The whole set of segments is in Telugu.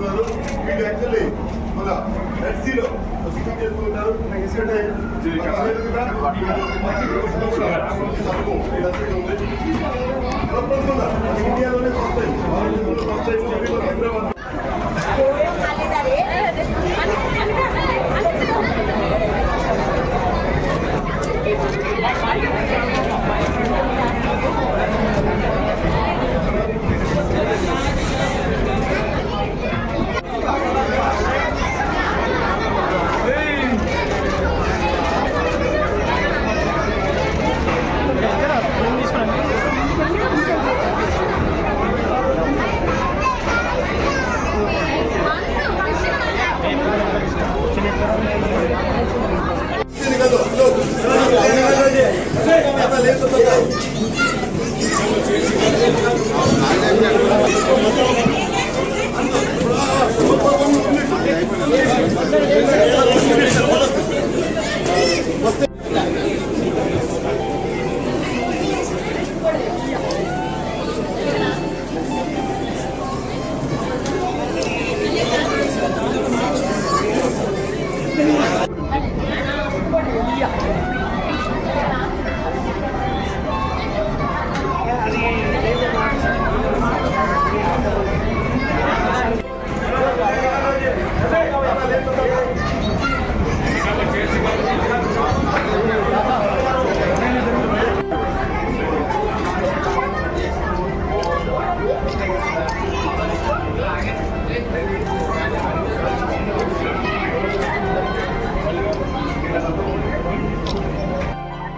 చేస్తున్నారు. వీళ్ళు యాక్చువల్లీ మన రెడ్ సీలో స్విమ్మింగ్ చేస్తూ ఉంటారు. ఎందుకంటే ఇండియాలోనే ఫస్ట్ టైం, భారతదేశంలో ఫస్ట్ టైం హైదరాబాద్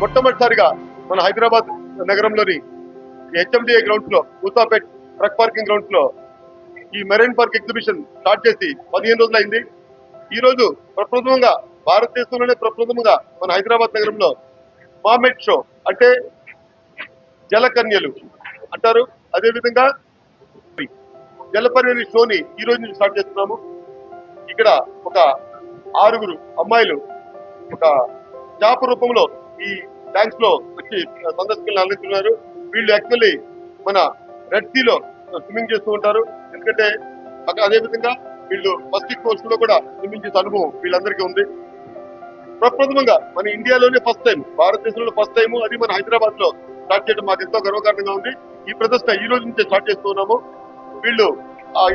మొట్టమొదటిసారిగా మన హైదరాబాద్ నగరంలోని హెచ్ఎండిఏ గ్రౌండ్స్ లో మూసాపేట్ ట్రక్ పార్కింగ్ గ్రౌండ్స్ లో ఈ మెరైన్ పార్క్ ఎగ్జిబిషన్ స్టార్ట్ చేసి 15 రోజులైంది. ఈ రోజు ప్రప్రథమంగా భారతదేశంలోనే ప్రప్రథమంగా మన హైదరాబాద్ నగరంలో మామెట్ షో అంటే జలకన్యలు అంటారు. అదేవిధంగా జలపర్యని షోని ఈ రోజు నుంచి స్టార్ట్ చేస్తున్నాము. ఇక్కడ ఒక 6 అమ్మాయిలు ఒక చాప రూపంలో ఈ ట్యాంక్స్ లో వచ్చి సందర్శకులను అందిస్తున్నారు. వీళ్ళు యాక్చువల్లీ మన రెడ్ సీలో స్విమ్మింగ్ చేస్తూ ఉంటారు. ఎందుకంటే అదేవిధంగా వీళ్ళు పసిఫిక్ కోస్ట్ లో కూడా స్విమ్మింగ్ చేసే అనుభవం వీళ్ళందరికీ ఉంది. ప్రప్రథమంగా మన ఇండియాలోనే ఫస్ట్ టైం, భారతదేశంలో ఫస్ట్ టైం, అది మన హైదరాబాద్ లో స్టార్ట్ చేయడం మాకు ఎంతో గర్వకారణంగా ఉంది. ఈ ప్రదర్శన ఈ రోజు నుంచే స్టార్ట్ చేస్తూ ఉన్నాము. వీళ్ళు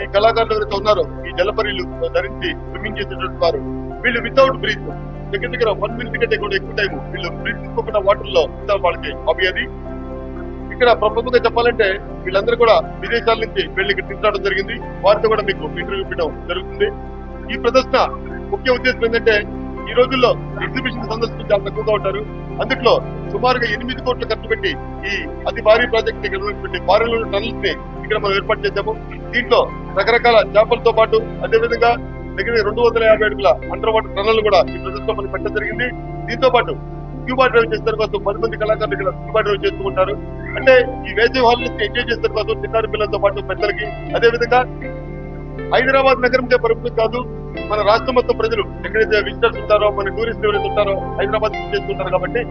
ఈ కళాకారులు ఎవరైతే ఉన్నారో ఈ జలపరీలు ధరించి స్విమ్మింగ్ చేసేటువంటి వారు వీళ్ళు వితౌట్ బ్రీత్ దగ్గర 1 minute కంటే కూడా ఎక్కువ టైం వీళ్ళు బ్రీత్ తీసుకోకుండా వాటర్ లో వాళ్ళకి హాబీ అది. ఇక్కడ ప్రపంచంగా చెప్పాలంటే వీళ్ళందరూ కూడా విదేశాల నుంచి వెళ్ళి ఇక్కడ తీసుకురావడం జరిగింది. వారితో కూడా మీకు ఇంటర్వ్యూ పెట్టడం జరుగుతుంది. ఈ ప్రదర్శన ముఖ్య ఉద్దేశం ఏంటంటే ఈ రోజుల్లో ఎగ్జిబిషన్ సందర్శకులు చాలా తక్కువగా ఉంటారు. అందుట్లో సుమారుగా 8 కోట్లు ఖర్చు పెట్టి ఈ అతి భారీ ప్రాజెక్ట్ ఇక్కడ భారీ టనల్స్ ని ఇక్కడ మనం ఏర్పాటు చేద్దాము. దీంట్లో రకరకాల చేపలతో పాటు అదేవిధంగా దగ్గర 250 అడుగుల అండర్ వాటర్ టనల్ కూడా ఈ ప్రదర్శనలో మనం పెట్టడం జరిగింది. దీంతో పాటు స్క్యూబా డ్రైవ్ చేసిన కోసం 10 మంది కళాకారులు ఇక్కడ స్క్యూబా డ్రైవ్ చేస్తూ ఉంటారు. అంటే ఈ వేసవి హాలిడేస్ ఎంజాయ్ చేసిన కోసం చిన్నారి పిల్లలతో పాటు పెద్దలకి, అదేవిధంగా హైదరాబాద్ నగరంకే పరిమితం కాదు, మన రాష్ట్రం మొత్తం ప్రజలు ఎక్కడైతే విజిటర్స్ ఉంటారో, మన టూరిస్ట్ ఎవరైతే ఉంటారో హైదరాబాద్ చేస్తుంటారు. కాబట్టి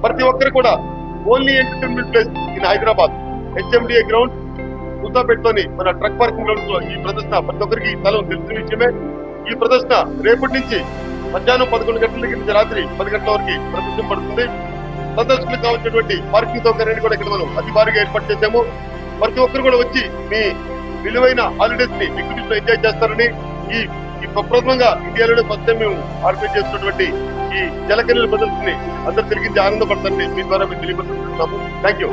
ప్రతి ఒక్కరు కూడా only entertainment place in Hyderabad HMDA ground మూసాపేట్లోని మన ట్రక్ పార్కింగ్ గ్రౌండ్స్ లో ఈ ప్రదర్శన ప్రతి ఒక్కరికి తల తెలిసిన విషయమే. ఈ ప్రదర్శన రేపటి నుంచి మధ్యాహ్నం 11 గంటల దగ్గర నుంచి రాత్రి 10 గంటల వరకు ప్రదర్శించబడుతుంది. సందర్శకులకు కావాల్సినటువంటి పార్కింగ్ సౌకర్యాన్ని కూడా ఇక్కడ మనం అతి భారీగా ఏర్పాటు చేశాము. ప్రతి ఒక్కరు కూడా వచ్చి మీ విలువైన హాలిడేస్ ని ఎగ్జిబిషన్ ఎంజాయ్ చేస్తారని ఈ ప్రప్రథమంగా ఇండియాలోనే ఫస్ట్ టైం మేము ఆర్గనైజ్ చేస్తున్నటువంటి ఈ జలకన్యల ప్రదర్శనని అందరూ తిరిగి ఆనందపడతారని మీ ద్వారా మేము తెలియపరుస్తున్నాము. Thank you.